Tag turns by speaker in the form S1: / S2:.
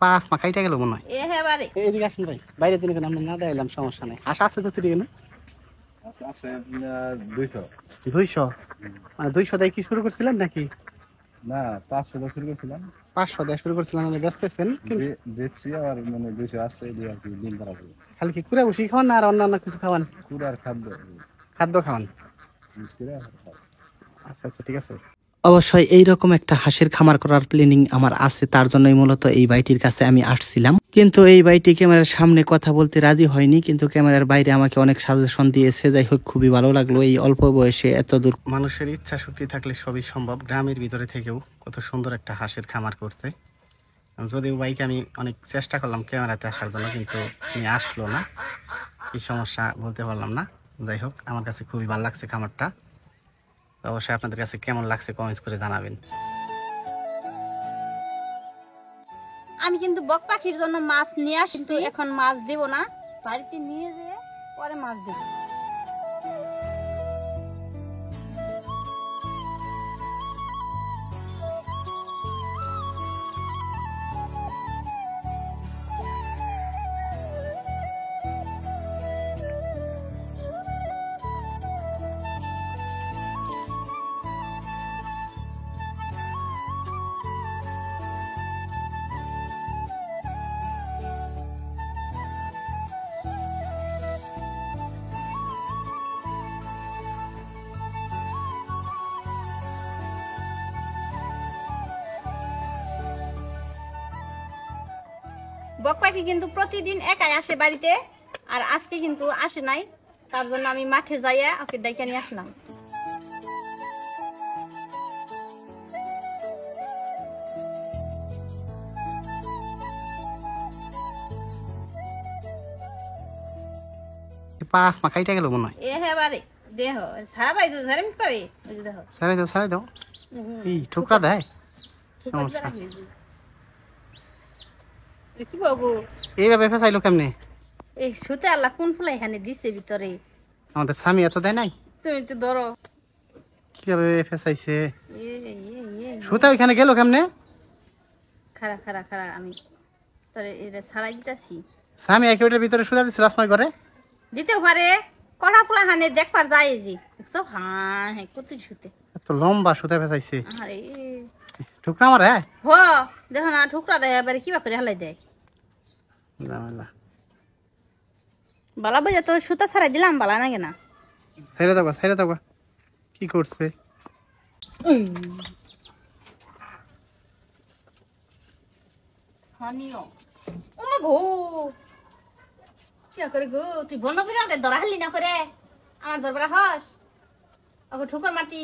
S1: পাঁচ মা কাইটা গেল মনে হয়। এদিকে আসুন ভাই, বাইরে দিন আমরা না দেখাইলাম, সমস্যা নাই। হাঁস আছে তো তুই না? 200 মানে 200 দিয়ে কি শুরু করছিলেন নাকি?
S2: না, 500 দিয়ে শুরু করছিলাম।
S1: 500 দিয়ে শুরু করছিলাম, মানে বেচতেছেন?
S2: বেচছি আর মানে 200 আছে, এই আর কি দিন পারা যাবে।
S1: খালি কি কুড়া বসি খাওয়ান না আর অন্যান্য কিছু খাওয়ান?
S2: কুড়ার খাদ্য
S1: খাদ্য খাওয়ান।
S2: মিক্স করে
S1: আচ্ছা আচ্ছা, ঠিক আছে। অবশ্যই এইরকম একটা হাঁসের খামার করার প্ল্যানিং আমার আছে, তার জন্যই মূলত এই ভাইটির কাছে আমি আসছিলাম। কিন্তু এই ভাইটি ক্যামেরার সামনে কথা বলতে রাজি হয়নি, কিন্তু ক্যামেরার বাইরে আমাকে অনেক সাজেশন দিয়েছে। যাই হোক, খুবই ভালো লাগলো এই অল্প বয়সে এত দূর। মানুষের ইচ্ছা শক্তি থাকলে সবই সম্ভব। গ্রামের ভিতরে থেকেও কত সুন্দর একটা হাঁসের খামার করছে। যদিও ভাইকে আমি অনেক চেষ্টা করলাম ক্যামেরাতে আসার জন্য, কিন্তু উনি আসলো না। কি সমস্যা বলতে পারলাম না। যাই হোক, আমার কাছে খুবই ভালো লাগছে খামারটা। অবশ্যই আপনাদের কাছে কেমন লাগছে কমেন্টস করে জানাবেন।
S3: আমি কিন্তু বক পাখির জন্য মাছ নিয়ে আসছি, কিন্তু এখন মাছ দেব না, বাড়িতে নিয়ে যেয়ে পরে মাছ দেব। বক পাখি কিন্তু প্রতিদিন একাই আসে বাড়িতে, আর আজকে কিন্তু আসে নাই, তার জন্য আমি মাঠে যাইয়া ওকে ডাইকা নিয়ে আসলাম।
S1: পাঁচ মা কাইটা গেল মনে হয়।
S3: দেহ সারা বাড়ি ঝাড়িম করে, ওই যে দেখো।
S1: সারাই দাও। এই ঠোকরা দেয়। সমস্যা।
S3: কি বাবু
S1: এইভাবে ফেসাইলো কেমনে?
S3: এই সুতে আল্লাহ কোন ফুলা এখানে দিছে ভিতরে,
S1: আমাদের স্বামী এত দেয় নাই।
S3: তুমি একটু ধরো।
S1: কিভাবে ফেসাইছে? সুতা ওইখানে গেল কেমনে?
S3: খারা খারা খারা, আমি তোরে এটা ছাড়াই দিতেছি।
S1: স্বামী একে ওইটার ভিতরে সুতা দিছিল আসমাই করে।
S3: দিতেও পারে, কড়া ফুলা হানে দেখবার যায় যে, দেখছো? হ্যাঁ হ্যাঁ, কত সুতে
S1: এত লম্বা সুতা ফেসাইছে।
S3: আরে
S1: ঠোকরা মারে।
S3: হ, দেখো না ঠুকরা দেয়, এবারে কিবা করে হালাই দেয়। বালা বাজা তো সুতা ছাড়াই দিলাম, বালা নাগে না।
S1: ছাইরা দাও। কি করছে?
S3: কি করে গো, তুই বন্য করে ধরা হালি না করে আমার দরবার হস, ওকে ঠুকর মাটি।